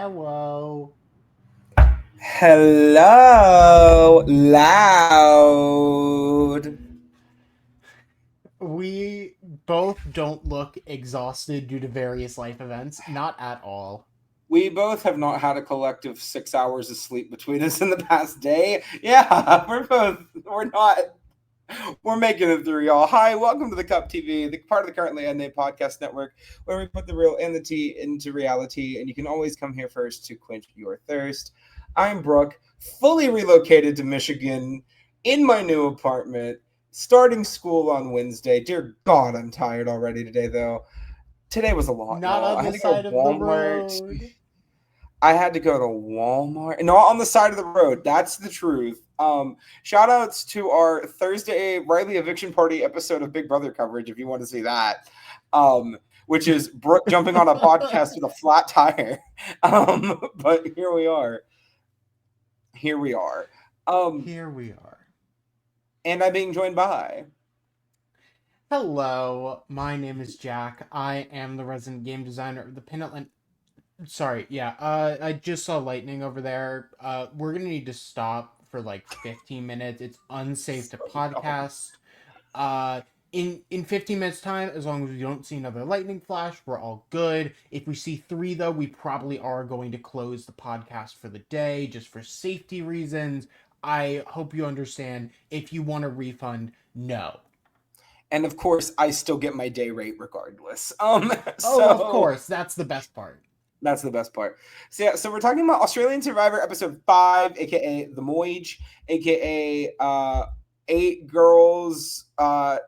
Hello. Hello, loud. We both don't look exhausted due to various life events. Not at all. We both have not had a collective 6 hours of sleep between us in the past day. Yeah, we're making it through, y'all. Hi, welcome to the Cup TV, the part of the Currently Unnamed Podcast Network, where we put the real and the tea into reality, and you can always come here first to quench your thirst. I'm Brooke, fully relocated to Michigan in my new apartment, starting school on Wednesday. Dear God, I'm tired already today, though. Today was a lot, Not y'all. on I had the to go to side of the Walmart. road. I had to go to Walmart. Not on the side of the road. That's the truth. Shout outs to our Thursday Riley eviction party episode of Big Brother coverage if you want to see that. Which is Brooke jumping on a podcast with a flat tire. But here we are. Here we are. Here we are. And I'm being joined by. Hello, my name is Jack. I am the resident game designer of the Pinatland. Sorry, yeah. I just saw lightning over there. We're gonna need to stop for like 15 minutes. It's unsafe to podcast. Uh, in 15 minutes time, as long as we don't see another lightning flash, we're all good. If we see three, though, we probably are going to close the podcast for the day, just for safety reasons. I hope you understand. If you want a refund, no. And of course, I still get my day rate regardless. Oh, of So course, that's the best part. That's the best part. So yeah, so we're talking about Australian Survivor episode 5, aka The Moij, aka 8 girls,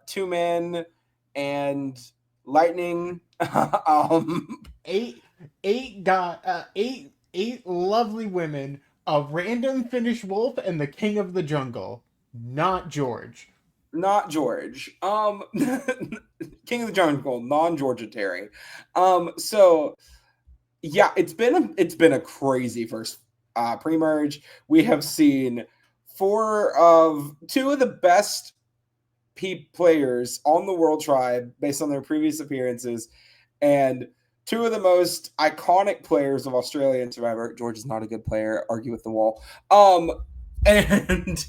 2 men, and lightning. um, Eight, eight lovely women, a random Finnish wolf, and the king of the jungle. Not George. Not George. King of the Jungle, non-Georgia Terry. So yeah, it's been a crazy first pre-merge. We have seen two of the best players on the World Tribe based on their previous appearances, and two of the most iconic players of Australian Survivor. George is not a good player. Argue with the wall. And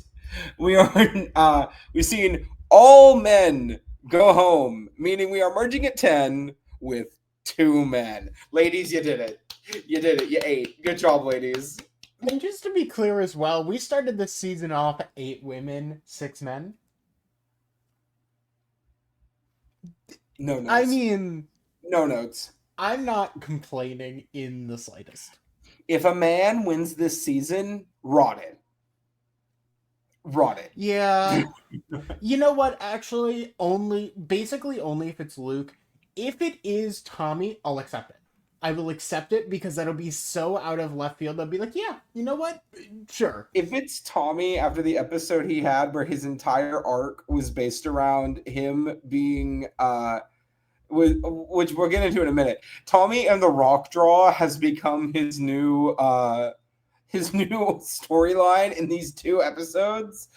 we've seen all men go home, meaning we are merging at 10 with 2 men. Ladies, you did it. You did it. You ate. Good job, ladies. And just to be clear as well, we started this season off 8 women, 6 men. No notes. I mean, no notes. I'm not complaining in the slightest. If a man wins this season, rotted. Rotted. Yeah. You know what? Actually, basically only if it's Luke. If it is Tommy, I'll accept it. I will accept it because that'll be so out of left field. I'll be like, yeah, you know what? Sure. If it's Tommy after the episode he had where his entire arc was based around him being which we'll get into in a minute. Tommy and the Rock Draw has become his new storyline in these 2 episodes.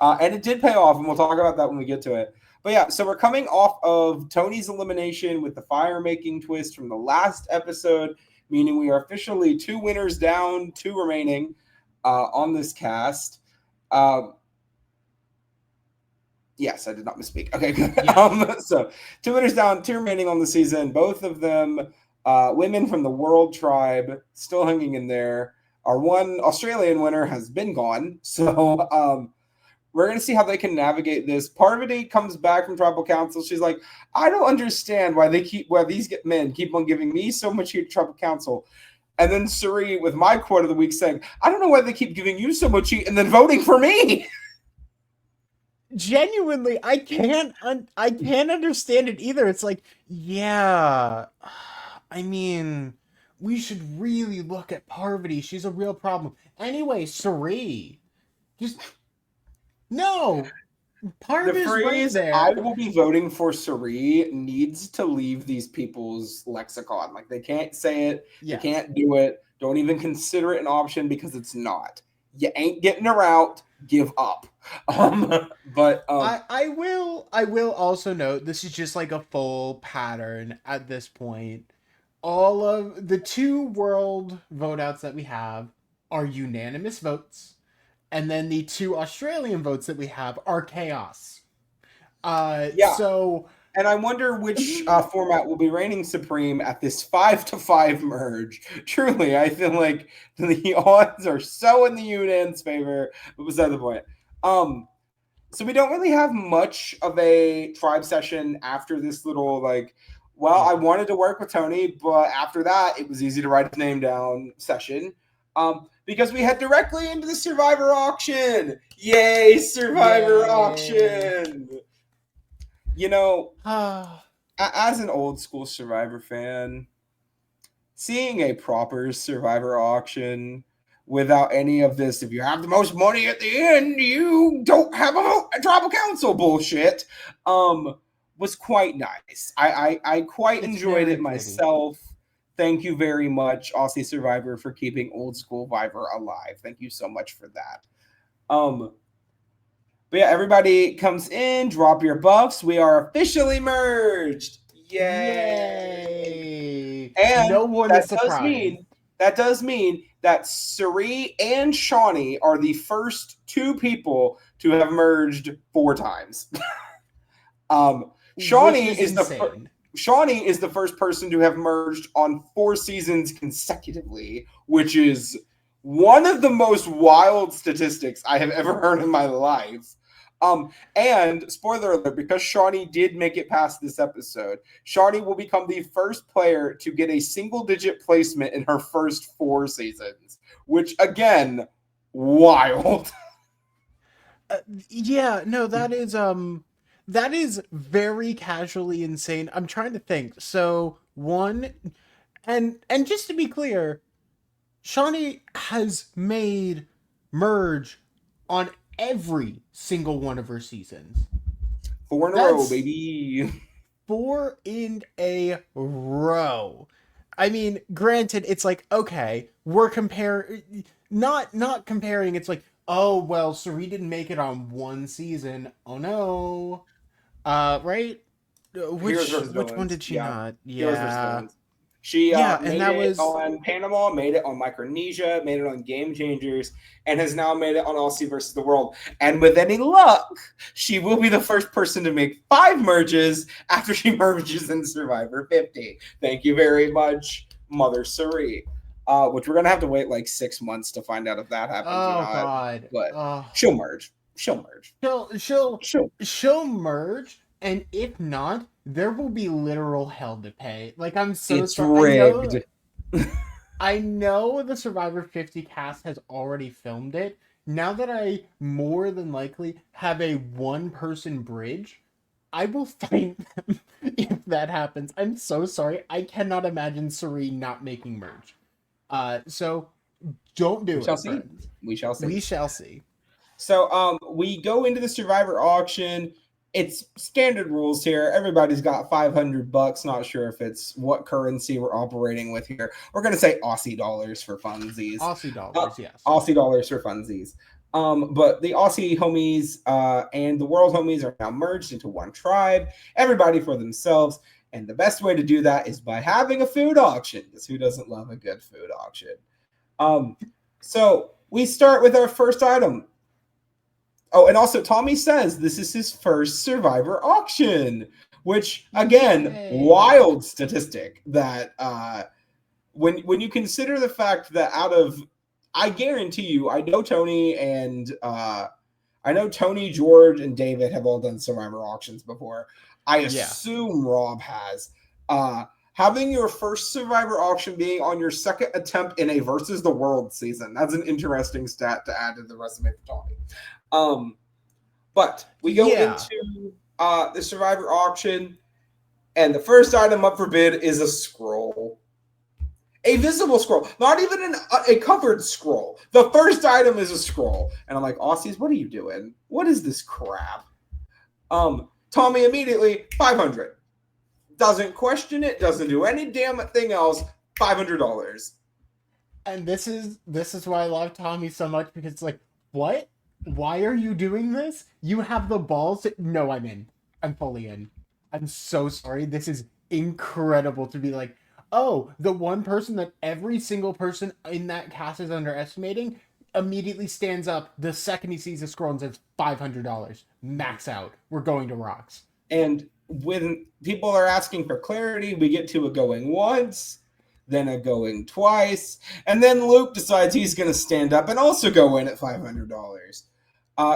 And it did pay off, and we'll talk about that when we get to it. But yeah, so we're coming off of Tony's elimination with the fire-making twist from the last episode, meaning we are officially 2 winners down, 2 remaining on this cast. Yes, I did not misspeak. Okay, good. Yeah. So 2 winners down, 2 remaining on the season. Both of them women from the World Tribe, still hanging in there. Our one Australian winner has been gone, so we're going to see how they can navigate this. Parvati comes back from Tribal Council. She's like, I don't understand why these men keep on giving me so much heat at Tribal Council. And then Suri with my quote of the week saying, I don't know why they keep giving you so much heat and then voting for me. Genuinely, I can't understand it either. It's like, yeah, I mean, we should really look at Parvati. She's a real problem. Anyway, Suri, just no. The Parvati's right phrase "I there. will be voting for Suri" needs to leave these people's lexicon. Like, they can't say it, they Yes. can't do it. Don't even consider it an option because it's not. You ain't getting her out. Give up. But I will also note this is just like a full pattern at this point. all of the 2 world vote outs that we have are unanimous votes, and then the 2 Australian votes that we have are chaos. Yeah, So and I wonder which format will be reigning supreme at this 5-5 merge. Truly, I feel like the odds are so in the Unan's favor, but beside the point. So we don't really have much of a tribe session after this little I yeah, wanted to work with Tony, but after that, it was easy to write his name down session. Because we head directly into the Survivor auction. Yay, Survivor yay. auction! You know, Ah, as an old school Survivor fan, seeing a proper Survivor auction without any of this, if you have the most money at the end, you don't have a tribal council bullshit, was quite nice. I quite it's enjoyed very it pretty. myself. Thank you very much, Aussie Survivor, for keeping old school Survivor alive. Thank you so much for that. Um, but yeah, everybody comes in, drop your buffs. We are officially merged. Yay! Yay! And No one is that does surprised. mean that Suri and Shawnee are the first 2 people to have merged 4 times. um, Which Shawnee is is insane. Shawnee is the first person to have merged on 4 seasons consecutively, which is one of the most wild statistics I have ever heard in my life. And spoiler alert, because Shawnee did make it past this episode, Shawnee will become the first player to get a single digit placement in her first 4 seasons, which again, wild. Uh, yeah, no, that is very casually insane. I'm trying to think. So, one, and just to be clear, Shawnee has made merge on every single one of her seasons. 4 in a row, That's baby. 4 in a row. I mean, granted, it's like, okay, we're not comparing. It's like, oh well, Suri didn't make it on one season. Oh no. Right? Heroes Which versus which one villains. did she Yeah, not? heroes versus Yeah. villains. She Yeah, and made that it was on Panama, made it on Micronesia, made it on Game Changers, and has now made it on Aussie versus the World. And with any luck, she will be the first person to make 5 merges after she merges in Survivor 50. Thank you very much, Mother Suri. Which we're gonna have to wait like 6 months to find out if that happens or oh not. god. But Oh, she'll merge. She'll merge. she'll She'll. she'll merge, and if not, there will be literal hell to pay. Like, I'm so It's sorry. rigged. I know the Survivor 50 cast has already filmed it. Now that I more than likely have a one person bridge, I will fight them if that happens. I'm so sorry. I cannot imagine Suri not making merge. So don't We do shall it, see. friends. We shall We see. shall see. So we go into the Survivor auction. It's standard rules here. Everybody's got $500. Not sure if it's what currency we're operating with here. We're gonna say Aussie dollars for funsies. Aussie Uh, dollars, yes. Aussie dollars for funsies. But the Aussie homies and the world homies are now merged into one tribe. Everybody for themselves. And the best way to do that is by having a food auction. Because who doesn't love a good food auction? Um, so we start with our first item. Oh, and also Tommy says this is his first Survivor auction, which again, Yay. wild statistic that when you consider the fact that out of I guarantee you, I know Tony, George, and David have all done Survivor auctions before. I Yeah. assume Rob has. Having your first Survivor auction being on your second attempt in a versus the world season. That's an interesting stat to add to the resume for Tommy. Um, but we go Yeah. into the Survivor auction, and the first item up for bid is a scroll. A visible scroll, not even a covered scroll. The first item is a scroll. And I'm like, Aussies, what are you doing? What is this crap? Tommy immediately, 500. Doesn't question it, doesn't do any damn thing else. $500. And this is why I love Tommy so much, because it's like, what? Why are you doing this? You have the balls to... No, I'm in. I'm fully in. I'm so sorry. This is incredible to be like, oh, the one person that every single person in that cast is underestimating immediately stands up the second he sees the scroll and says $500. Max out. We're going to rocks. And when people are asking for clarity, we get to a going once, then a going twice, and then Luke decides he's going to stand up and also go in at $500.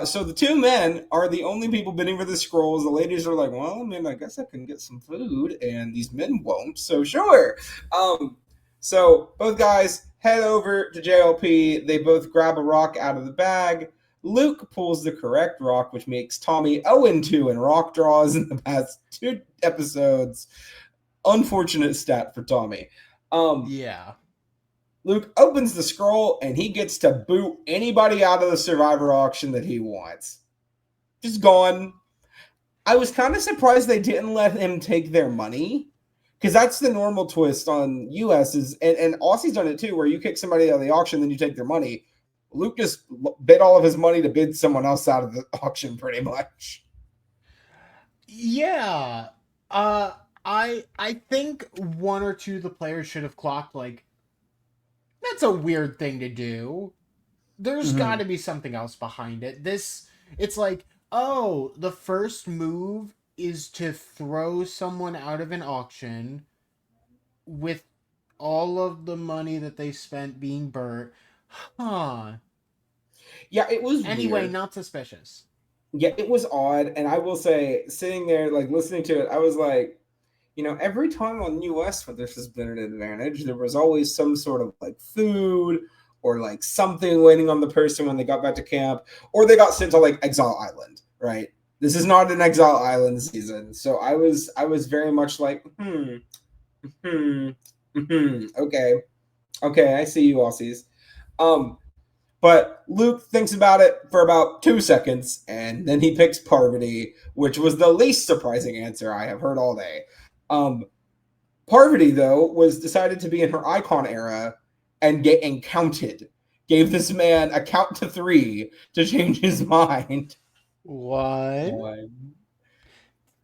So the two men are the only people bidding for the scrolls. The ladies are like, well, I mean, I guess I can get some food, and these men won't, so sure. So both guys head over to JLP. They both grab a rock out of the bag. Luke pulls the correct rock, which makes Tommy 0-2 in rock draws in the past 2 episodes. Unfortunate stat for Tommy. Yeah. Luke opens the scroll, and he gets to boot anybody out of the Survivor auction that he wants. Just gone. I was kind of surprised they didn't let him take their money, because that's the normal twist on US, and Aussie's done it too, where you kick somebody out of the auction, then you take their money. Luke just bid all of his money to bid someone else out of the auction, pretty much. Yeah. I think one or two of the players should have clocked, like, that's a weird thing to do. There's got to be something else behind it. It's like, oh, the first move is to throw someone out of an auction with all of the money that they spent being burnt. Huh. Yeah, it was Anyway, weird. not suspicious. Yeah, it was odd, and I will say, sitting there, like, listening to it, I was like, every time on US where this has been an advantage, there was always some sort of, like, food or, like, something waiting on the person when they got back to camp, or they got sent to, like, Exile Island, right? This is not an Exile Island season, so I was very much like, okay, I see you, Aussies. But Luke thinks about it for about 2 seconds, and then he picks Parvati, which was the least surprising answer I have heard all day. Parvati, though, was decided to be in her icon era and counted. Gave this man a count to 3 to change his mind. 1,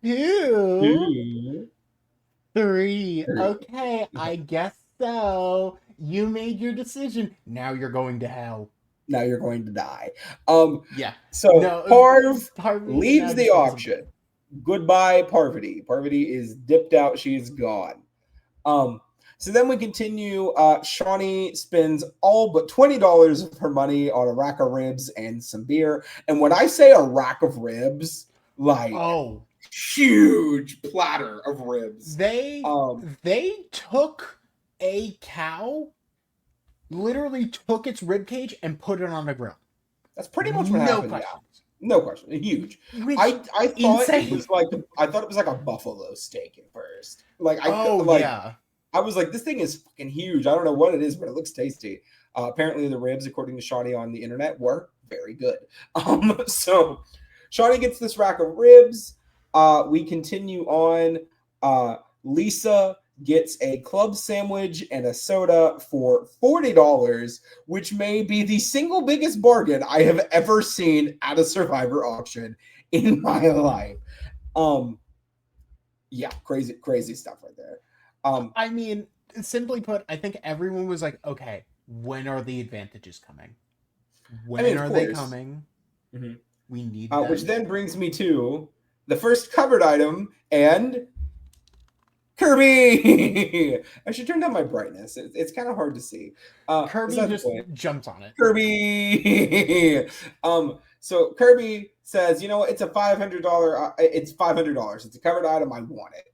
2, 2, 3. 3. Okay, I guess so. You made your decision. Now you're going to hell. Now you're going to die. Yeah. So No, Parv Parvati is leaves now the disposable. auction. Goodbye, Parvati. Parvati is dipped out. She's gone. So then we continue. Shawnee spends all but $20 of her money on a rack of ribs and some beer. And when I say a rack of ribs, like huge platter of ribs. They took a cow, literally took its rib cage and put it on a grill. That's pretty much what happened. Question. Yeah. No question. Huge. I thought it was like a buffalo steak at first. I was like, this thing is fucking huge. I don't know what it is, but it looks tasty. Apparently the ribs, according to Shawnee on the internet, were very good. So Shawnee gets this rack of ribs. We continue on. Lisa gets a club sandwich and a soda for $40, which may be the single biggest bargain I have ever seen at a Survivor auction in my life. Yeah, crazy stuff right there. I mean, simply put, I think everyone was like, okay, when are the advantages coming? When are they coming? Mm-hmm. We need which then brings me to the first covered item, and Kirby. I should turn down my brightness. It's kind of hard to see. Kirby just jumps on it. Kirby. So Kirby says, it's a $500. It's $500. It's a covered item. I want it.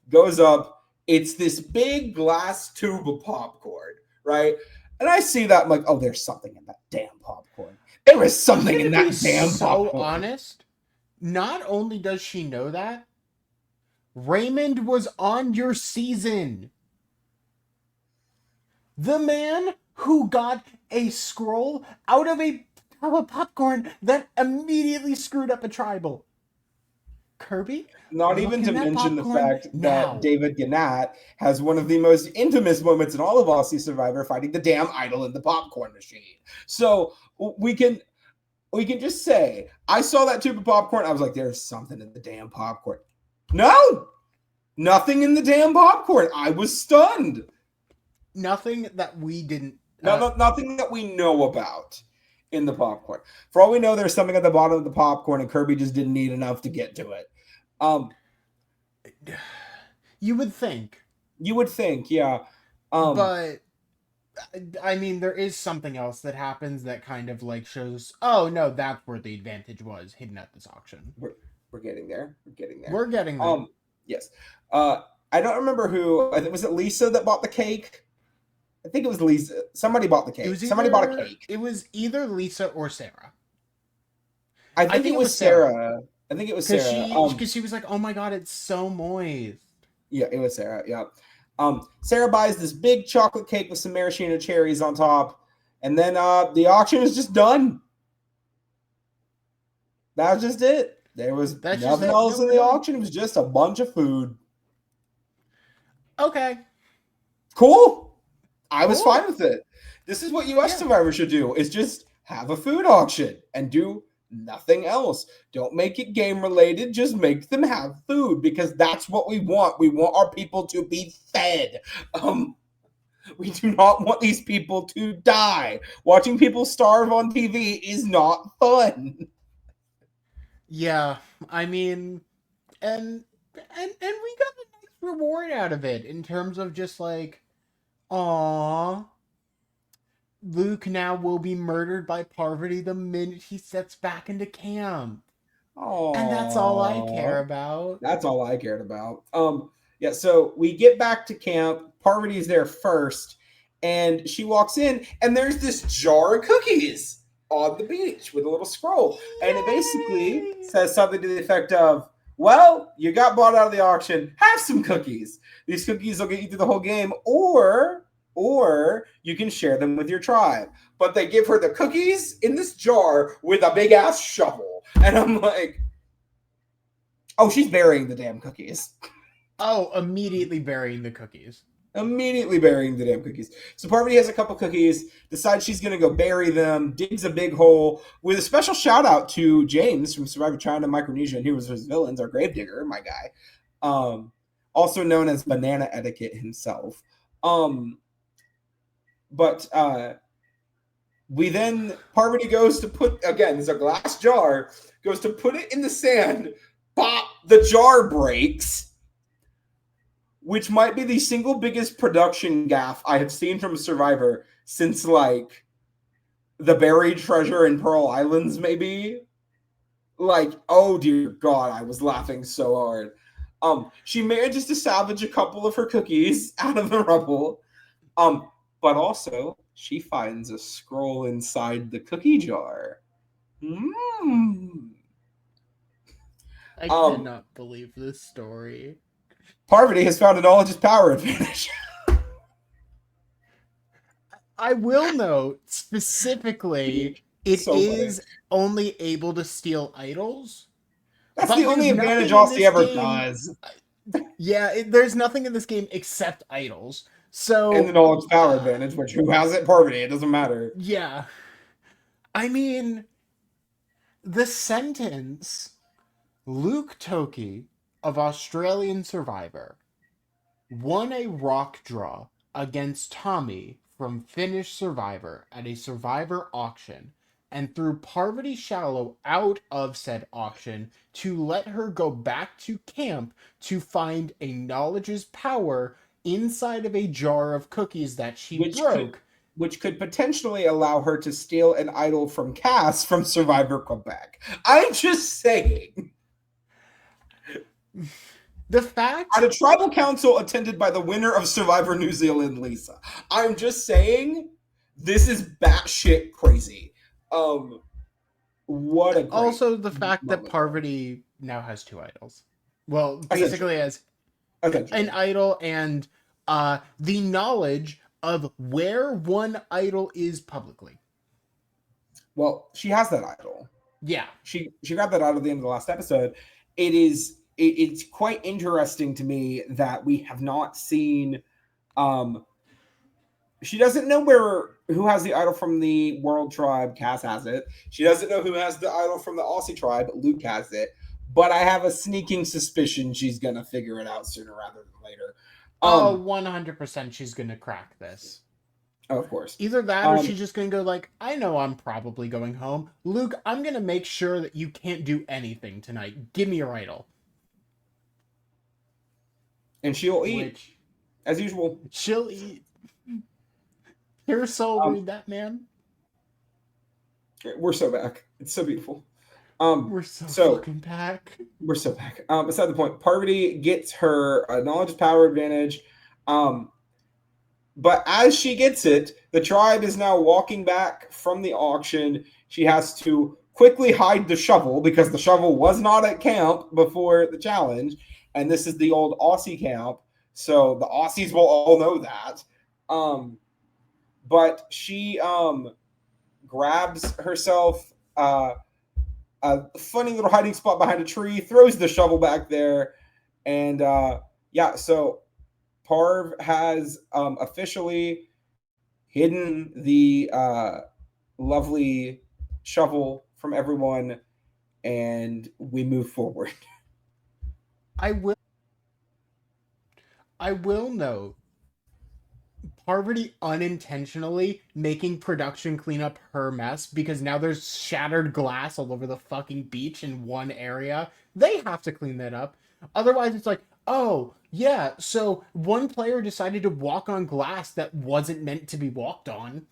Goes up. It's this big glass tube of popcorn, right? And I see that, I'm like, oh, there's something in that damn popcorn. There is something in that damn popcorn. So honest. Not only does she know that, Raymond was on your season. The man who got a scroll out of a tub of popcorn that immediately screwed up a tribal. Kirby? Not even to mention the fact that David Gannett has one of the most infamous moments in all of Aussie Survivor, fighting the damn idol in the popcorn machine. So we can just say, I saw that tube of popcorn. I was like, there's something in the damn popcorn. No, Nothing in the damn popcorn. I was stunned. Nothing that we didn't. Nothing that we know about in the popcorn. For all we know, there's something at the bottom of the popcorn, and Kirby just didn't need enough to get to it. You would think. You would think, yeah. But I mean, there is something else that happens that kind of like shows. Oh no, that's where the advantage was hidden at this auction. We're getting there. We're getting there. We're getting there. Yes. I don't remember who. I think was it Lisa that bought the cake. I think it was Lisa. Somebody bought the cake. Somebody bought a cake. It was either Lisa or Sarah. I think it was Sarah. I think it was Sarah. Because she was like, "Oh my god, it's so moist." Yeah, it was Sarah. Yeah. Sarah buys this big chocolate cake with some maraschino cherries on top, and then the auction is just done. That was just it. There was nothing else in the auction. It was just a bunch of food. Okay. Cool. I was fine with it. This is what US Survivor should do, is just have a food auction and do nothing else. Don't make it game related. Just make them have food, because that's what we want. We want our people to be fed. We do not want these people to die. Watching people starve on TV is not fun. Yeah, I mean, and we got a nice reward out of it in terms of just like, aww, Luke now will be murdered by Parvati the minute he steps back into camp. Aww. And that's all I care about. That's all I cared about. Yeah, so we get back to camp. Parvati's there first, and she walks in, and there's this jar of cookies on the beach with a little scroll. Yay! And it basically says something to the effect of, well, you got bought out of the auction, have some cookies. These cookies will get you through the whole game, or you can share them with your tribe. But they give her the cookies in this jar with a big ass shovel. And I'm like, oh, she's burying the damn cookies. Oh, immediately burying the cookies. Immediately burying the damn cookies. So Parvati has a couple cookies, decides she's going to go bury them, digs a big hole, with a special shout out to James from Survivor China Micronesia, and he was his villains, our gravedigger, my guy. Also known as Banana Etiquette himself. But we then, Parvati goes to put, again, there's a glass jar, goes to put it in the sand, pop, the jar breaks, which might be the single biggest production gaffe I have seen from Survivor since, like, the buried treasure in Pearl Islands, maybe. Like, oh dear God, I was laughing so hard. She manages to salvage a couple of her cookies out of the rubble. But also, she finds a scroll inside the cookie jar. I cannot believe this story. Parvati has found a knowledge is power advantage. I will note, specifically, it is only able to steal idols. That's the only advantage Aussie ever does. Yeah, there's nothing in this game except idols. So, and the knowledge power advantage, which who has it? Parvati. It doesn't matter. Yeah. I mean, the sentence, Luke Toki of Australian Survivor won a rock draw against Tommy from Finnish Survivor at a Survivor auction, and threw Parvati Shallow out of said auction to let her go back to camp to find a knowledge's power inside of a jar of cookies that she broke. Which could potentially allow her to steal an idol from Cass from Survivor Quebec. I'm just saying. The fact... At a tribal council attended by the winner of Survivor New Zealand, Lisa. I'm just saying, this is batshit crazy. What a great Also, the fact that Parvati now has two idols. Well, basically has an idol and the knowledge of where one idol is publicly. Well, she has that idol. Yeah. She got that idol at the end of the last episode. It's quite interesting to me that we have not seen she doesn't know who has the idol from the World Tribe. Cass has it. She doesn't know who has the idol from the Aussie Tribe. Luke has it. but I have a sneaking suspicion she's gonna figure it out sooner rather than later. Oh, 100% she's gonna crack this. Of course. Either that or she's just gonna go like, I know I'm probably going home. Luke, I'm gonna make sure that you can't do anything tonight. Give me your idol. And she'll eat, as usual. She'll eat. Your soul, read that, man. We're so back. It's so beautiful. We're so fucking back. We're so back. Beside the point, Parvati gets her knowledge power advantage. But as she gets it, the tribe is now walking back from the auction. She has to quickly hide the shovel because the shovel was not at camp before the challenge. And this is the old Aussie camp. So the Aussies will all know that. But she grabs herself a funny little hiding spot behind a tree, throws the shovel back there. And so Parv has officially hidden the lovely shovel from everyone, and we move forward. I will note Parvati unintentionally making production clean up her mess because now there's shattered glass all over the fucking beach in one area. They have to clean that up. Otherwise, it's like, oh, yeah, so one player decided to walk on glass that wasn't meant to be walked on.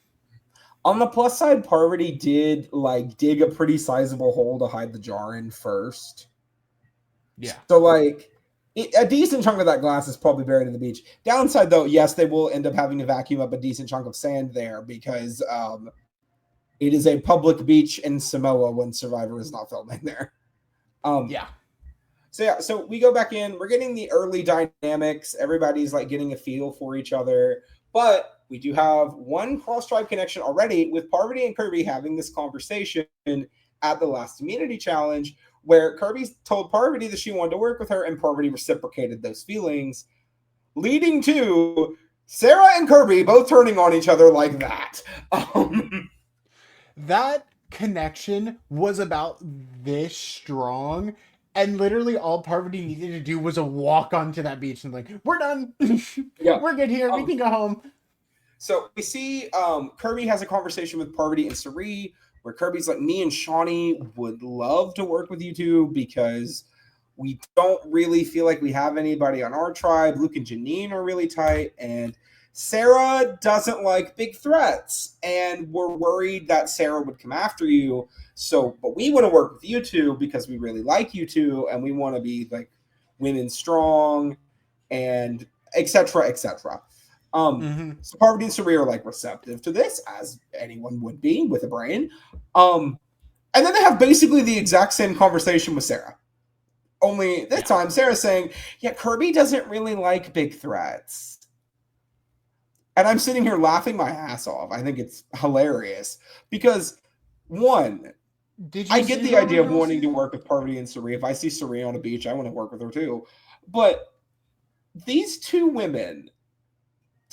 On the plus side, Parvati did dig a pretty sizable hole to hide the jar in first. Yeah. So a decent chunk of that glass is probably buried in the beach. Downside, though, yes, they will end up having to vacuum up a decent chunk of sand there because it is a public beach in Samoa when Survivor is not filming there. Yeah. So we go back in. We're getting the early dynamics. Everybody's getting a feel for each other. But we do have one cross-tribe connection already with Parvati and Kirby having this conversation at the last immunity challenge where Kirby told Parvati that she wanted to work with her and Parvati reciprocated those feelings, leading to Sarah and Kirby both turning on each other like that. That connection was about this strong, and literally all Parvati needed to do was a walk onto that beach and we're done. Yeah. We're good here. We can go home. So we see Kirby has a conversation with Parvati and Sari where Kirby's like, me and Shawnee would love to work with you two because we don't really feel like we have anybody on our tribe. Luke and Janine are really tight, and Sarah doesn't like big threats, and we're worried that Sarah would come after you. So, but we want to work with you two because we really like you two, and we want to be women strong, and etc. etc. So Parvati and Sari are receptive to this, as anyone would be with a brain. And then they have basically the exact same conversation with Sarah. Only this time, Sarah's saying, yeah, Kirby doesn't really like big threats. And I'm sitting here laughing my ass off. I think it's hilarious. Because, one, I get the idea of wanting to work with Parvati and Sari. If I see Sari on a beach, I want to work with her too. But these two women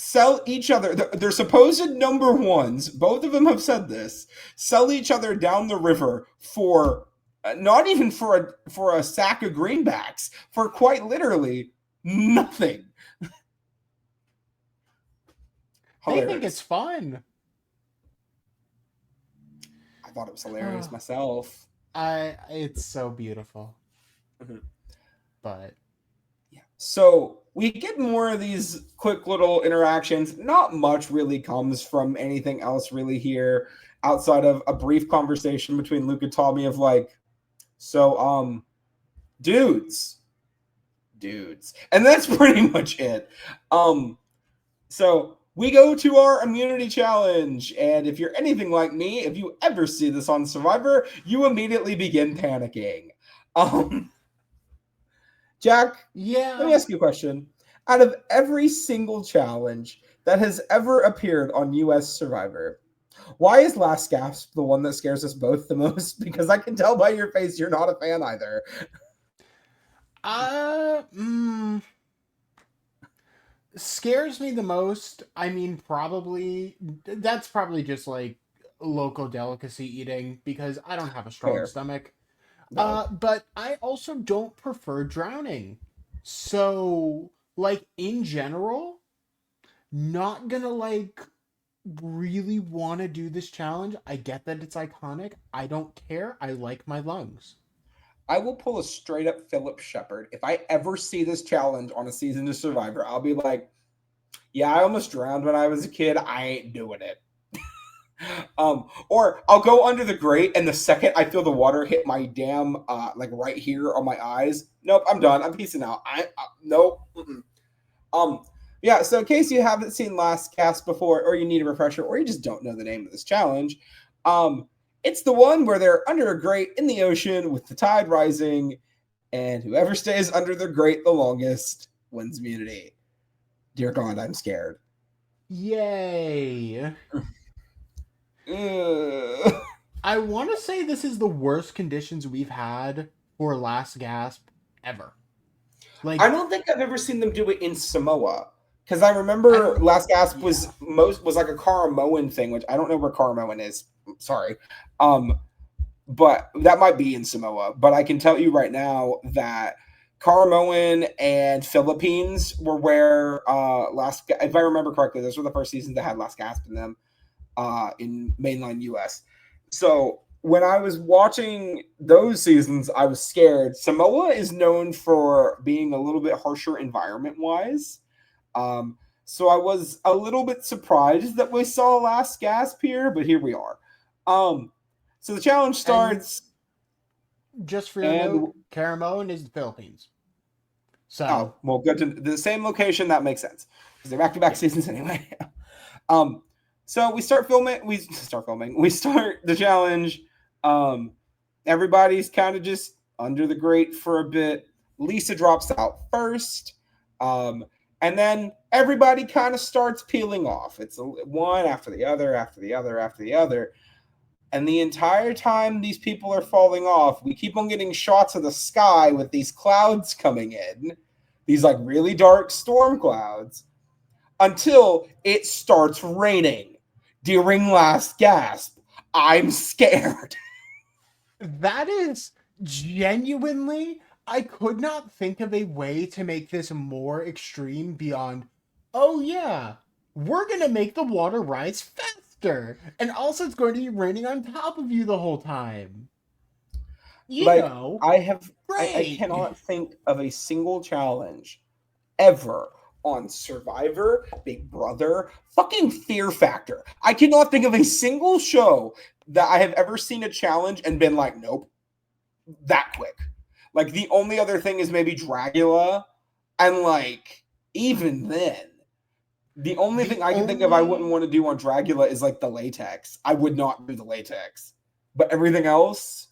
sell each other, their supposed number ones, both of them have said this, sell each other down the river for not even for a sack of greenbacks, for quite literally nothing. They think it's fun. I thought it was hilarious myself. It's so beautiful. Mm-hmm. But yeah. So we get more of these quick little interactions. Not much really comes from anything else really here outside of a brief conversation between Luke and Tommy of dudes. And that's pretty much it. So we go to our immunity challenge. And if you're anything like me, if you ever see this on Survivor, you immediately begin panicking. Jack, let me ask you a question. Out of every single challenge that has ever appeared on US Survivor, why is Last Gasp the one that scares us both the most? Because I can tell by your face you're not a fan either. Scares me the most. I mean, that's probably just local delicacy eating because I don't have a strong stomach. No. But I also don't prefer drowning. So, like, in general, not gonna, like, really want to do this challenge. I get that it's iconic. I don't care. I like my lungs. I will pull a straight up Philip Shepard. If I ever see this challenge on a season of Survivor, I'll be like, yeah, I almost drowned when I was a kid. I ain't doing it. Or I'll go under the grate, and the second I feel the water hit my damn, like right here on my eyes, nope, I'm done. I'm peacing out. Nope. Mm-mm. Um, yeah. So in case you haven't seen Last Cast before, or you need a refresher, or you just don't know the name of this challenge, it's the one where they're under a grate in the ocean with the tide rising, and whoever stays under the grate the longest wins immunity. Dear God, I'm scared. Yay. Ugh. I want to say this is the worst conditions we've had for Last Gasp ever. Like, I don't think I've ever seen them do it in Samoa because I I remember don't. Last Gasp Yeah. was like a Karamoan thing, which I don't know where Karamoan is. Sorry, um, but that might be in Samoa. But I can tell you right now that Karamoan and Philippines were where if I remember correctly, those were the first seasons that had Last Gasp in them in mainline US. So when I was watching those seasons, I was scared. Samoa is known for being a little bit harsher environment wise. So I was a little bit surprised that we saw Last Gasp here, but here we are. So the challenge And starts, just for your and note, Caramoan is the Philippines. oh, So, we'll go to the same location. That makes sense because they're back to back yeah. seasons anyway. um, so we start filming. We start filming. We start the challenge. Um, everybody's kind of just under the grate for a bit. Lisa drops out first. Um, and then everybody kind of starts peeling off. It's one after the other, after the other, after the other. And the entire time these people are falling off, we keep on getting shots of the sky with these clouds coming in, these like really dark storm clouds, until it starts raining during Last Gasp. I'm scared. That is genuinely. I could not think of a way to make this more extreme beyond, oh yeah, we're gonna make the water rise faster. And also, it's going to be raining on top of you the whole time. You Like know, I great. cannot think of a single challenge ever on Survivor, Big Brother, fucking Fear Factor. I cannot think of a single show that I have ever seen a challenge and been like, nope, that quick. Like the only other thing is maybe Dragula, and like even then, the only The thing I can think of I wouldn't only. want to do on Dragula is like the latex. I would not do the latex, but everything else,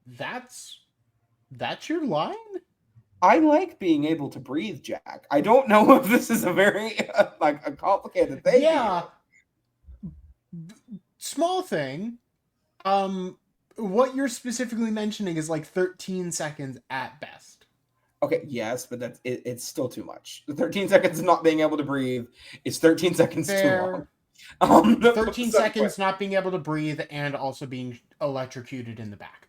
That's. That's your line? I like being able to breathe, Jack. I don't know if this is a very like a complicated thing to you. Yeah. Small thing. Um, what you're specifically mentioning is like 13 seconds at best. Okay, yes, but it's still too much. The 13 seconds of not being able to breathe is 13 seconds too long. Fair. 13 So, seconds not being able to breathe and also being electrocuted in the back.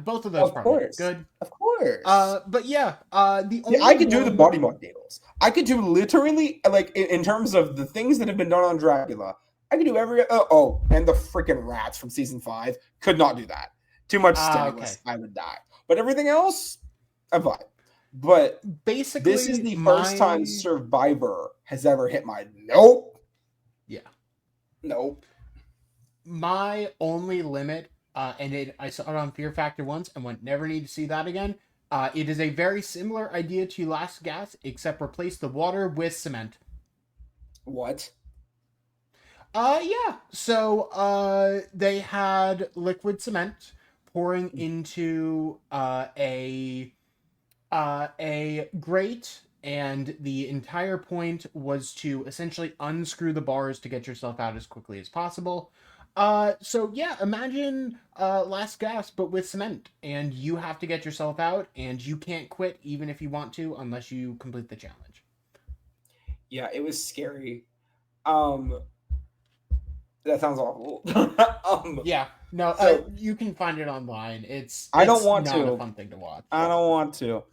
Both of those of probably course, good. of course. But yeah, the See, I only could do the one. body mod needles. I could do literally like in terms of the things that have been done on Dracula. I could do every and the freaking rats from season 5 could not do that. Too much Okay. stimulus, I would die. But everything else, I'm fine. But this is Basically, the first time my. Survivor has ever hit my nope, Yeah. nope. My only limit, I saw it on Fear Factor once and went, never need to see that again. It is a very similar idea to Last Gas, except replace the water with cement. What? Yeah. So, they had liquid cement pouring into a grate, and the entire point was to essentially unscrew the bars to get yourself out as quickly as possible. So yeah, imagine Last Gas but with cement, and you have to get yourself out, and you can't quit even if you want to unless you complete the challenge. Yeah, it was scary. Um, that sounds awful. um, Yeah. No, So you can find it online. I don't It's want not a to. fun thing to watch. I don't want to.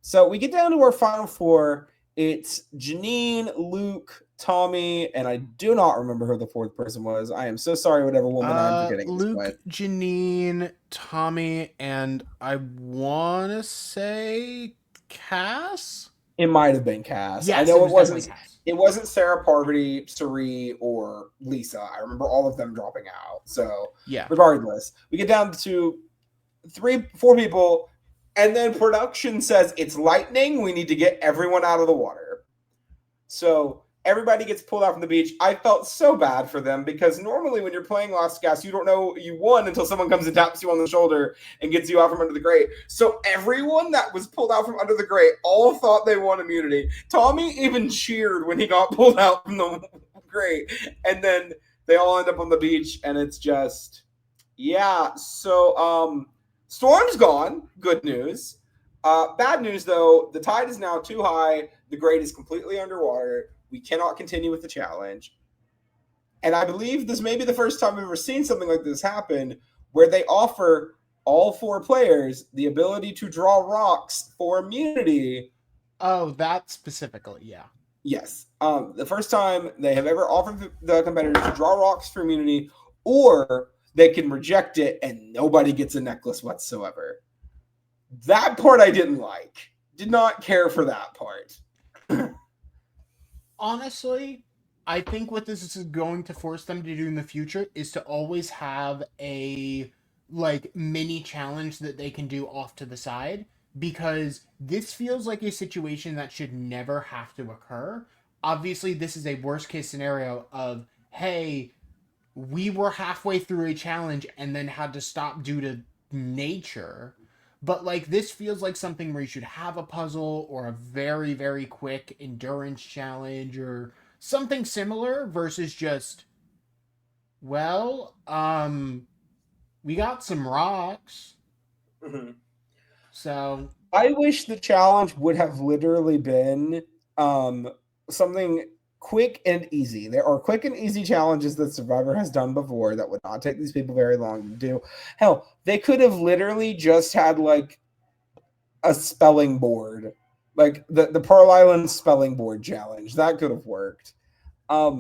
So we get down to our final four. It's Janine, Luke, Tommy, and I do not remember who the fourth person was. I am so sorry, whatever woman I'm forgetting at this Luke, point. Janine, Tommy, and I want to say Cass. It might have been Cass. I Yes, it know was definitely Cass. it wasn't Sarah, Parvati, Sari, or Lisa. I remember all of them dropping out. So Yeah. regardless, we get down to 4 people, and then production says it's lightning. We need to get everyone out of the water. So everybody gets pulled out from the beach. I felt so bad for them because normally when you're playing Lost Gas, you don't know you won until someone comes and taps you on the shoulder and gets you out from under the grate. So everyone that was pulled out from under the grate all thought they won immunity. Tommy even cheered when he got pulled out from the grate. And then they all end up on the beach, and it's just, yeah. So Storm's gone. Good news. Bad news, though, the tide is now too high. The grate is completely underwater. We cannot continue with the challenge. And I believe this may be the first time we've ever seen something like this happen, where they offer all 4 players the ability to draw rocks for immunity. Oh, that specifically, yeah. Yes. The first time they have ever offered the competitors to draw rocks for immunity, or they can reject it and nobody gets a necklace whatsoever. That part I didn't like. Did not care for that part. Honestly, I think what this is going to force them to do in the future is to always have a like mini challenge that they can do off to the side, because this feels like a situation that should never have to occur. Obviously, this is a worst case scenario of, hey, we were halfway through a challenge and then had to stop due to nature. But like this feels like something where you should have a puzzle or a very, very quick endurance challenge or something similar versus just, well, we got some rocks. Mm-hmm. So I wish the challenge would have literally been something quick and easy. There are quick and easy challenges that Survivor has done before that would not take these people very long to do. Hell, they could have literally just had like a spelling board, like the Pearl Island spelling board challenge. That could have worked. But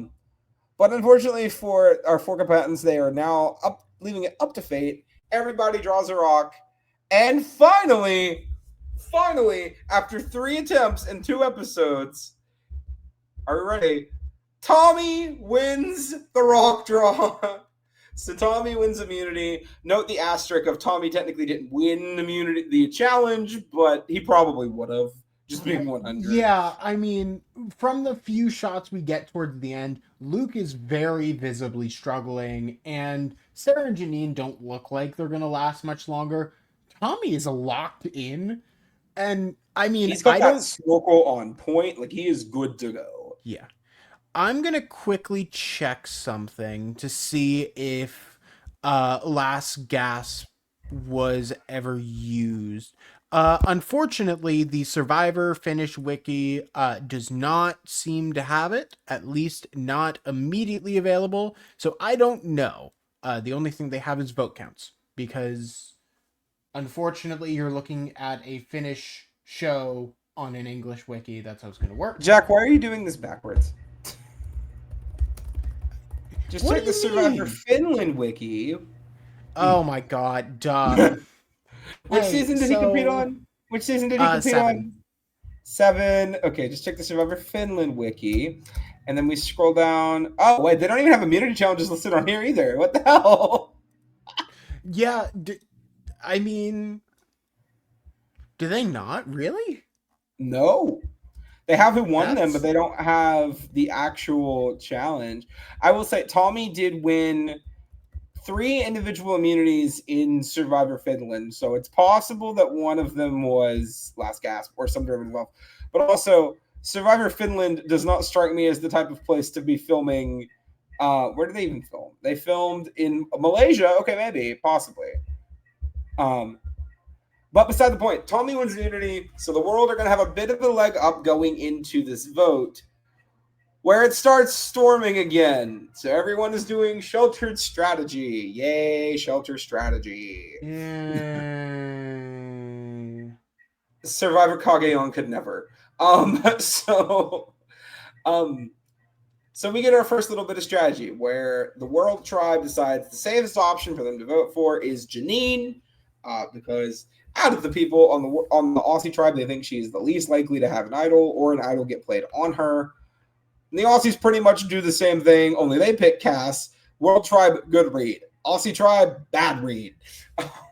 unfortunately for our 4 combatants, they are now leaving it up to fate. Everybody draws a rock, and finally, after 3 attempts and 2 episodes, are we ready? Tommy wins the rock draw. So Tommy wins immunity. Note the asterisk of Tommy technically didn't win immunity, the challenge, but he probably would have, just being 100. yeah, I mean, from the few shots we get towards the end, Luke is very visibly struggling, and Sarah and Janine don't look like they're gonna last much longer. Tommy is locked in, and I mean, He's got I that don't. snorkel on point. Like, he is good to go. Yeah, I'm gonna quickly check something to see if last gasp was ever used. Unfortunately, the Survivor Finish wiki does not seem to have it, at least not immediately available. So I don't know. The only thing they have is vote counts, because unfortunately, you're looking at a Finnish show on an English wiki. That's how it's going to work. Jack, why are you doing this backwards? Just What check do the you Survivor mean? Finland wiki. Oh my god, duh. Which Hey, season did he compete on? Which season did he compete 7. on? 7. Okay, just check the Survivor Finland wiki. And then we scroll down. Oh, wait, they don't even have immunity challenges listed on here either. What the hell? Yeah, I mean, do they not really? No. They have who won them, but That's they don't have the actual challenge. I will say Tommy did win 3 individual immunities in Survivor Finland, so it's possible that one of them was Last Gasp or some derivative of. But also, Survivor Finland does not strike me as the type of place to be filming. Where did they even film? They filmed in Malaysia. Okay, maybe, possibly. But beside the point, Tommy wins immunity, so the world are going to have a bit of a leg up going into this vote. where it starts storming again. So everyone is doing sheltered strategy. Yay, shelter strategy. Survivor Kageon could never. So we get our first little bit of strategy where the World Tribe decides the safest option for them to vote for is Janine, because out of the people on the Aussie tribe, they think she's the least likely to have an idol or an idol get played on her. And the Aussies pretty much do the same thing, only they pick Cass. World Tribe, good read. Aussie Tribe, bad read.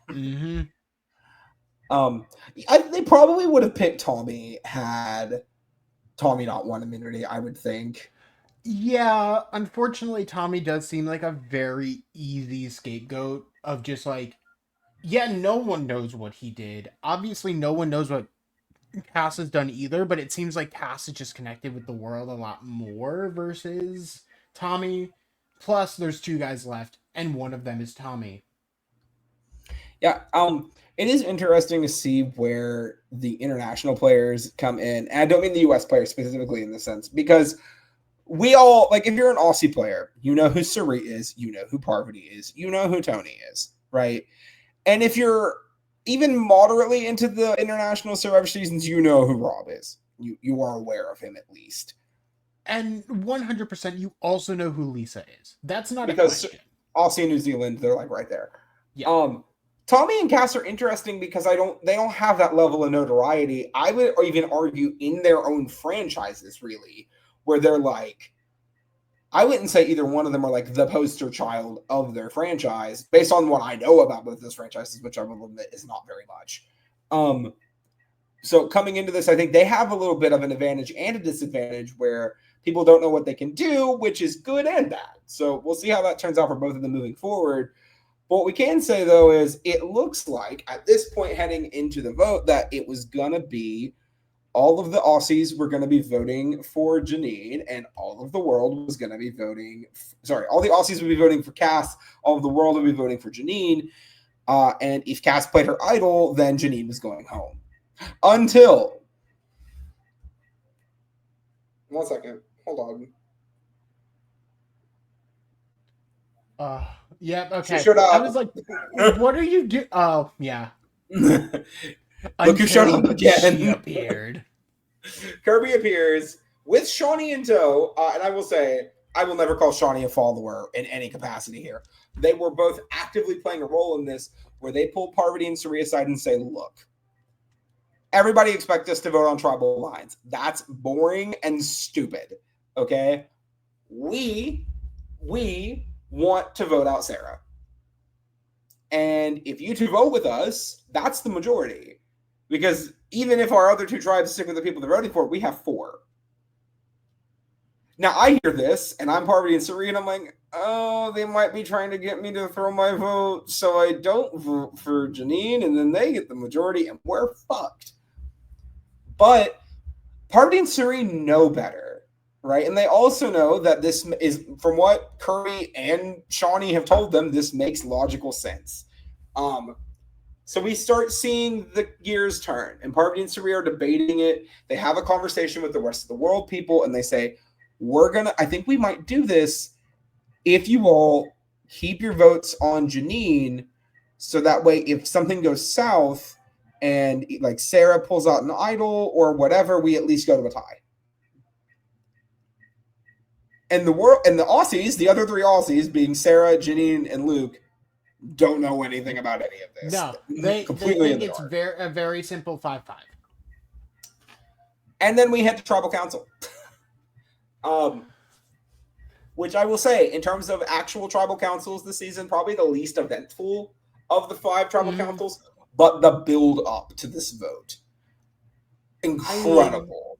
Mm-hmm. They probably would have picked Tommy had Tommy not won immunity, I would think. Yeah, unfortunately, Tommy does seem like a very easy scapegoat of just like, yeah, no one knows what he did. Obviously, no one knows what Cass has done either, but it seems like Cass is just connected with the world a lot more versus Tommy. Plus, there's 2 guys left, and one of them is Tommy. Yeah, it is interesting to see where the international players come in. And I don't mean the US players specifically in this sense, because we all, like, if you're an Aussie player, you know who Suri is, you know who Parvati is, you know who Tony is, right? And if you're even moderately into the international Survivor seasons, you know who Rob is. You are aware of him at least. And 100% you also know who Lisa is. That's not because a question. Aussie and New Zealand, they're like right there. Yeah. Tommy and Cass are interesting because they don't have that level of notoriety. I would even argue in their own franchises, really, where they're like, I wouldn't say either one of them are like the poster child of their franchise based on what I know about both those franchises, which I will admit is not very much. So coming into this, I think they have a little bit of an advantage and a disadvantage where people don't know what they can do, which is good and bad. So we'll see how that turns out for both of them moving forward. But what we can say, though, is it looks like at this point heading into the vote that it was going to be all of the Aussies were going to be voting for Janine, and all of the world was going to be voting. All the Aussies would be voting for Cass. All of the world would be voting for Janine. And if Cass played her idol, then Janine was going home. Until. 1 second. Hold on. Yep, okay. She showed up. I was like, what are you doing? Oh, yeah. Look who showed up again. She appeared. Kirby appears with Shawnee in tow. And I will say, I will never call Shawnee a follower in any capacity here. They were both actively playing a role in this where they pull Parvati and Suri aside and say, look, everybody expects us to vote on tribal lines. That's boring and stupid. Okay? We want to vote out Sarah. And if you two vote with us, that's the majority. Because even if our other 2 tribes stick with the people they're voting for, we have 4. Now, I hear this, and I'm Parvati and Suri, and I'm like, oh, they might be trying to get me to throw my vote so I don't vote for Janine, and then they get the majority, and we're fucked. But Parvati and Suri know better, right? And they also know that this is, from what Curry and Shawnee have told them, this makes logical sense. So we start seeing the gears turn, and Parvati and Suri are debating it. They have a conversation with the rest of the world people, and they say, I think we might do this if you all keep your votes on Janine, so that way if something goes south and like Sarah pulls out an idol or whatever, we at least go to a tie. And the Aussies, the other 3 Aussies, being Sarah, Janine, and Luke, don't know anything about any of this. No, they think it's a very simple 5-5. And then we head to tribal council. Which I will say, in terms of actual tribal councils this season, probably the least eventful of the 5 tribal councils, but the build up to this vote. Incredible.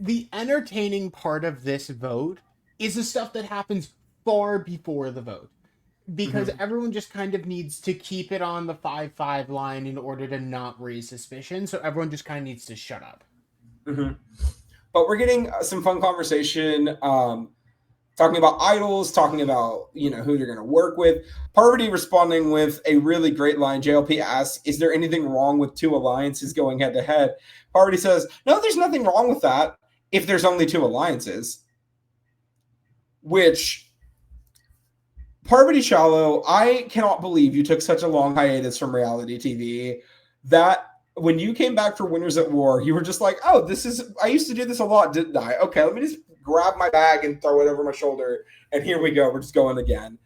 The entertaining part of this vote is the stuff that happens far before the vote. Because everyone just kind of needs to keep it on the 5-5 line in order to not raise suspicion, so everyone just kind of needs to shut up. But we're getting some fun conversation, talking about idols, talking about, who you're going to work with. Parvati responding with a really great line. JLP asks, is there anything wrong with 2 alliances going head to head? Parvati says, no, there's nothing wrong with that if there's only 2 alliances. which Parvati Shallow, I cannot believe you took such a long hiatus from reality TV. That when you came back for Winners at War, you were just like, oh, I used to do this a lot, didn't I? Okay, let me just grab my bag and throw it over my shoulder, and here we go. We're just going again.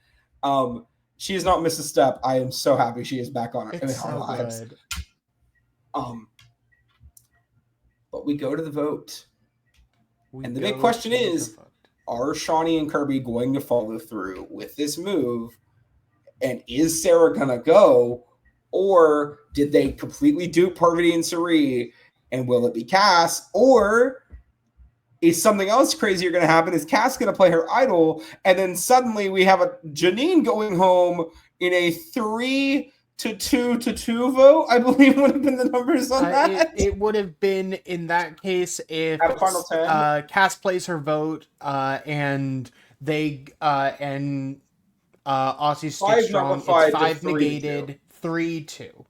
She has not missed a step. I am so happy she is back on our lives. Good. But we go to the vote. And the big question is, are Shawnee and Kirby going to follow through with this move? And is Sarah going to go? Or did they completely dupe Parvati and Sari? And will it be Cass? Or is something else crazier going to happen? Is Cass going to play her idol? And then suddenly we have a Janine going home in a 3-2 vote, I believe would have been the numbers on that. It would have been in that case if final 10. Cass plays her vote and they and Aussie sticks strong. It's 5 negated, 3-2.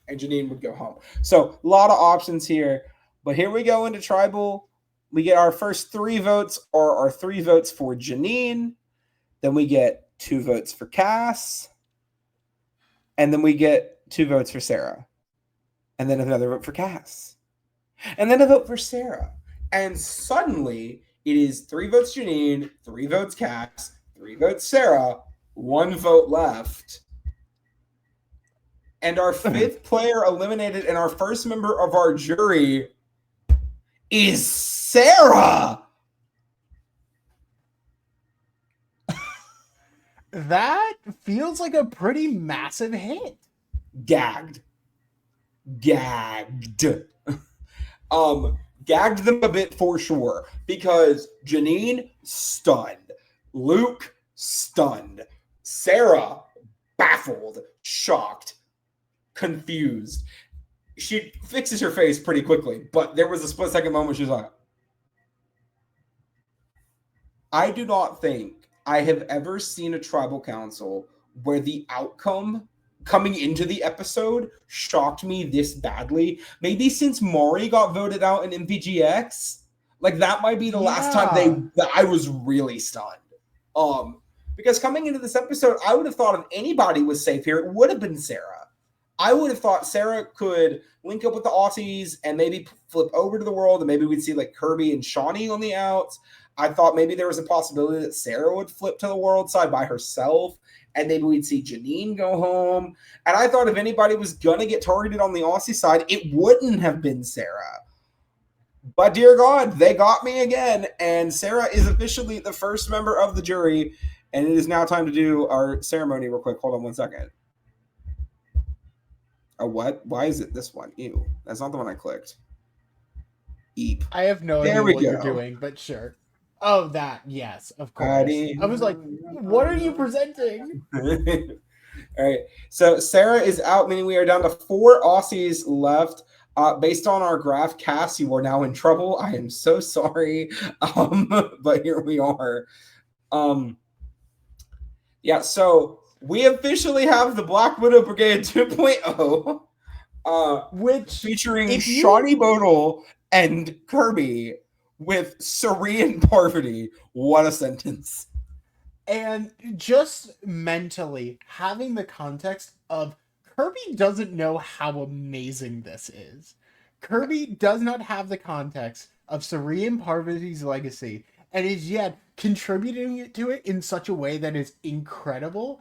And Janine would go home. So a lot of options here. But here we go into Tribal. We get our first 3 votes, or our 3 votes for Janine. Then we get 2 votes for Cass. And then we get 2 votes for Sarah. And then another vote for Cass. And then a vote for Sarah. And suddenly, it is 3 votes Janine, 3 votes Cass, 3 votes Sarah, 1 vote left. And our 5th player eliminated and our first member of our jury is Sarah. That feels like a pretty massive hit. Gagged. Gagged them a bit for sure, because Janine stunned, Luke stunned, Sarah baffled, shocked, confused. She fixes her face pretty quickly, but there was a split second moment she was like, I do not think I have ever seen a tribal council where the outcome coming into the episode shocked me this badly. Maybe since Maury got voted out in MPGX, like that might be the last time I was really stunned. Because coming into this episode, I would have thought if anybody was safe here, it would have been Sarah. I would have thought Sarah could link up with the Aussies and maybe flip over to the world, and maybe we'd see like Kirby and Shawnee on the outs. I thought maybe there was a possibility that Sarah would flip to the world side by herself, and maybe we'd see Janine go home. And I thought if anybody was going to get targeted on the Aussie side, it wouldn't have been Sarah. But dear God, they got me again, and Sarah is officially the first member of the jury, and it is now time to do our ceremony real quick. Hold on 1 second. Oh, what? Why is it this one? Ew. That's not the one I clicked. Eep. I have no idea what you're doing, but sure. Oh, that. Yes, of course. I was like, what are you presenting? All right. So Sarah is out, meaning we are down to 4 Aussies left. Based on our graph, Cass, you are now in trouble. I am so sorry. But here we are. Yeah, so we officially have the Black Widow Brigade 2.0, which featuring Shawnee Bodle and Kirby with Sari and Parvati. What a sentence. And just mentally having the context of Kirby doesn't know how amazing this is. Kirby does not have the context of Sari and Parvati's legacy and is yet contributing to it in such a way that is incredible.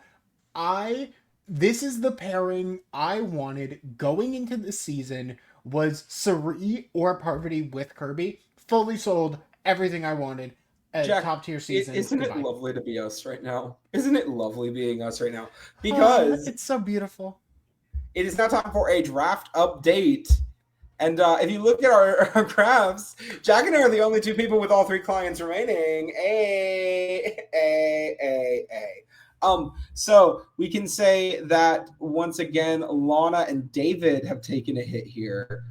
This is the pairing I wanted going into the season, was Sari or Parvati with Kirby. Fully sold, everything I wanted. Jack, top tier season. Isn't it lovely to be us right now? Isn't it lovely being us right now? Because it's so beautiful. It is now time for a draft update. And if you look at our graphs, Jack and I are the only 2 people with all 3 clients remaining. So we can say that once again, Lana and David have taken a hit here,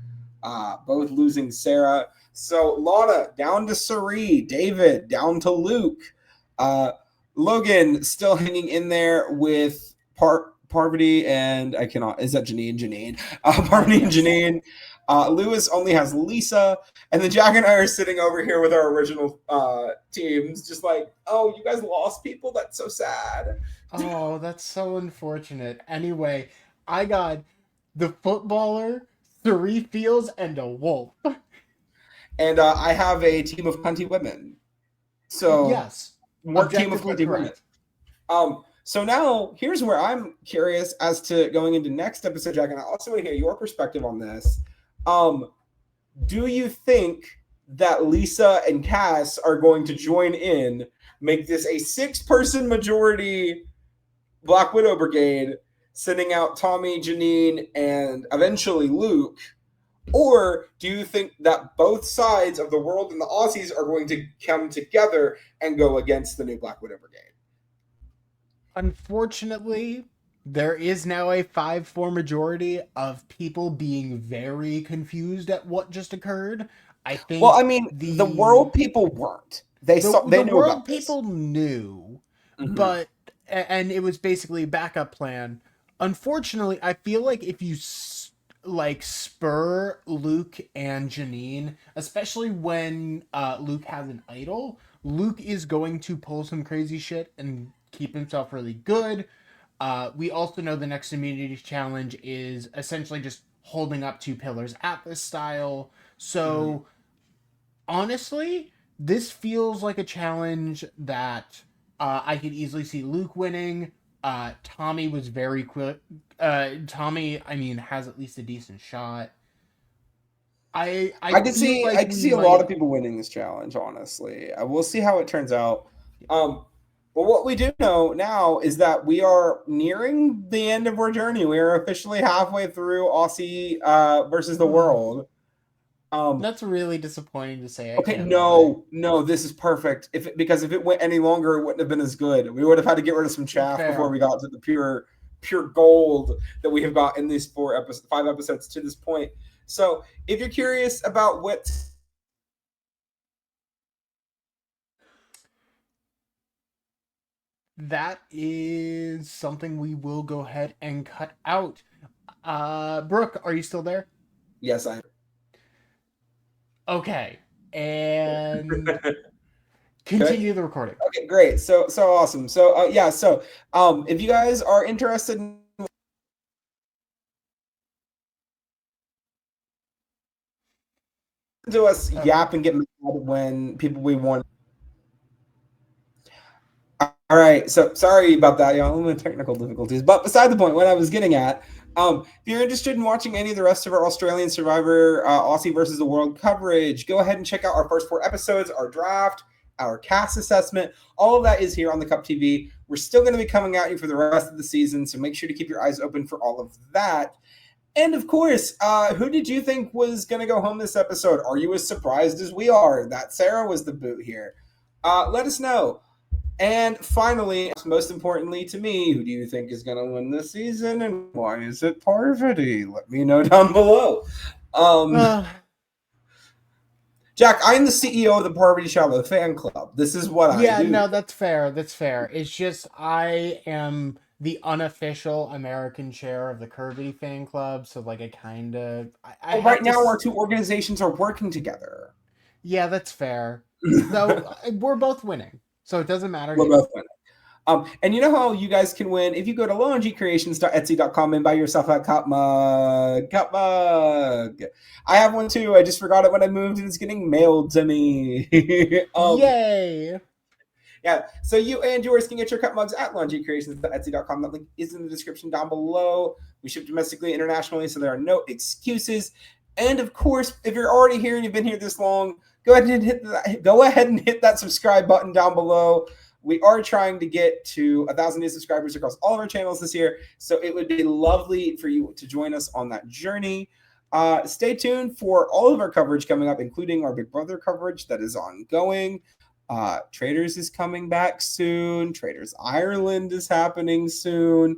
both losing Sarah. So Lana down to Sari, David down to Luke, Logan still hanging in there with Parvati and I cannot. Is that Janine? Parvati and Janine. Lewis only has Lisa, and then Jack and I are sitting over here with our original teams, just like, oh, you guys lost people. That's so sad. Oh, that's so unfortunate. Anyway, I got the footballer, three fields, and a wolf. And I have a team of cunty women. So, Yes, work team of objectively cunty women. correct. So now here's where I'm curious as to going into next episode, Jack, and I also want to hear your perspective on this. Do you think that Lisa and Cass are going to join in, make this a 6-person majority Black Widow Brigade, sending out Tommy, Janine, and eventually Luke? Or do you think that both sides of the world and the Aussies are going to come together and go against the new Black Widow Brigade? Unfortunately, there is now a 5-4 majority of people being very confused at what just occurred. I think Well, I mean, the world people weren't. They knew world about this. people knew, Mhm. but and it was basically a backup plan. Unfortunately, I feel like if you like spur Luke and Janine, especially when Luke has an idol, Luke is going to pull some crazy shit and keep himself really good. We also know the next immunity challenge is essentially just holding up 2 pillars at this style. So honestly, this feels like a challenge that I could easily see Luke winning. Tommy was very quick. Tommy, I mean, has at least a decent shot. I can feel see like I can we see a lot might. of people winning this challenge. Honestly, we'll see how it turns out. But what we do know now is that we are nearing the end of our journey. We are officially halfway through Aussie versus the world. That's really disappointing to say. I Okay, can't lie. no, this is perfect. Because if it went any longer, it wouldn't have been as good. We would have had to get rid of some chaff before Fair. we got to the pure gold that we have got in these 5 episodes to this point. So, if you're curious about what That is something we will go ahead and cut out. Brooke, are you still there? yes, I Okay. And okay. continue the recording. Okay, great. So awesome. So yeah, so if you guys are interested in to us yap and get mad when people we want. All right, so sorry about that, y'all. I'm in technical difficulties, but beside the point, what I was getting at, if you're interested in watching any of the rest of our Australian Survivor Aussie versus the World coverage, go ahead and check out our first 4 episodes, our draft, our cast assessment. All of that is here on the Cup TV. We're still going to be coming at you for the rest of the season, so make sure to keep your eyes open for all of that. And of course, who did you think was going to go home this episode? Are you as surprised as we are that Sarah was the boot here? Let us know. And finally, most importantly to me, who do you think is going to win this season and why is it Parvati? Let me know down below. Jack, I'm the CEO of the Parvati Shallow fan club. This is what I do. No, that's fair. That's fair. It's just I am the unofficial American chair of the Kirby fan club, so like I kind of. Well, right now, our 2 organizations are working together. Yeah, that's fair. So we're both winning, so it doesn't matter. We're both winning. And you know how you guys can win if you go to lowngcreations.etsy.com and buy yourself a cup mug. Cup mug. I have one too. I just forgot it when I moved, and it's getting mailed to me. Yay! Yeah, so you and yours can get your cup mugs at longcreations.etsy.com. That link is in the description down below. We ship domestically, internationally, so there are no excuses. And of course, if you're already here and you've been here this long, go ahead and hit that subscribe button down below. We are trying to get to 1,000 new subscribers across all of our channels this year, so it would be lovely for you to join us on that journey. Stay tuned for all of our coverage coming up, including our Big Brother coverage that is ongoing. Traders is coming back soon. Traders Ireland is happening soon.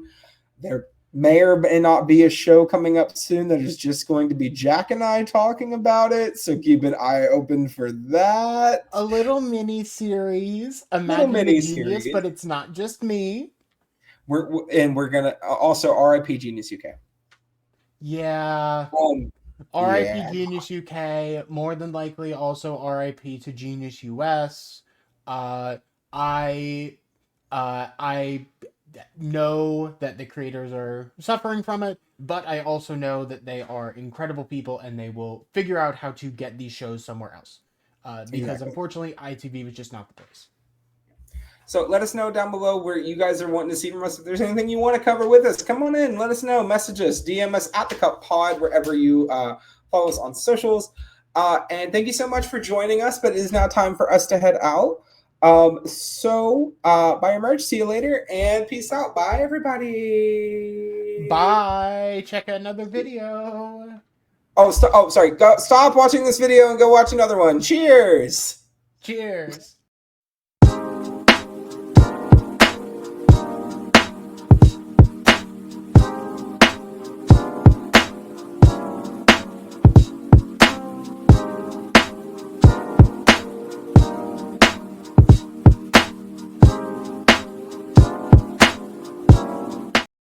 There may or may not be a show coming up soon that is just going to be Jack and I talking about it. So keep an eye open for that. A little mini series. Imagine the genius, but it's not just me. We're gonna also RIP Genius UK. Yeah. RIP Yeah. Genius UK, more than likely also RIP to Genius US. Uh, I I know that the creators are suffering from it, but I also know that they are incredible people and they will figure out how to get these shows somewhere else. Because Exactly. unfortunately, ITV was just not the place. So let us know down below where you guys are wanting to see from us. If there's anything you want to cover with us, come on in. Let us know. Message us. DM us at the Cup Pod wherever you follow us on socials. And thank you so much for joining us. But it is now time for us to head out. Buy your merch. See you later. And peace out. Bye, everybody. Bye. Check out another video. Oh, sorry. Stop watching this video and go watch another one. Cheers. Cheers.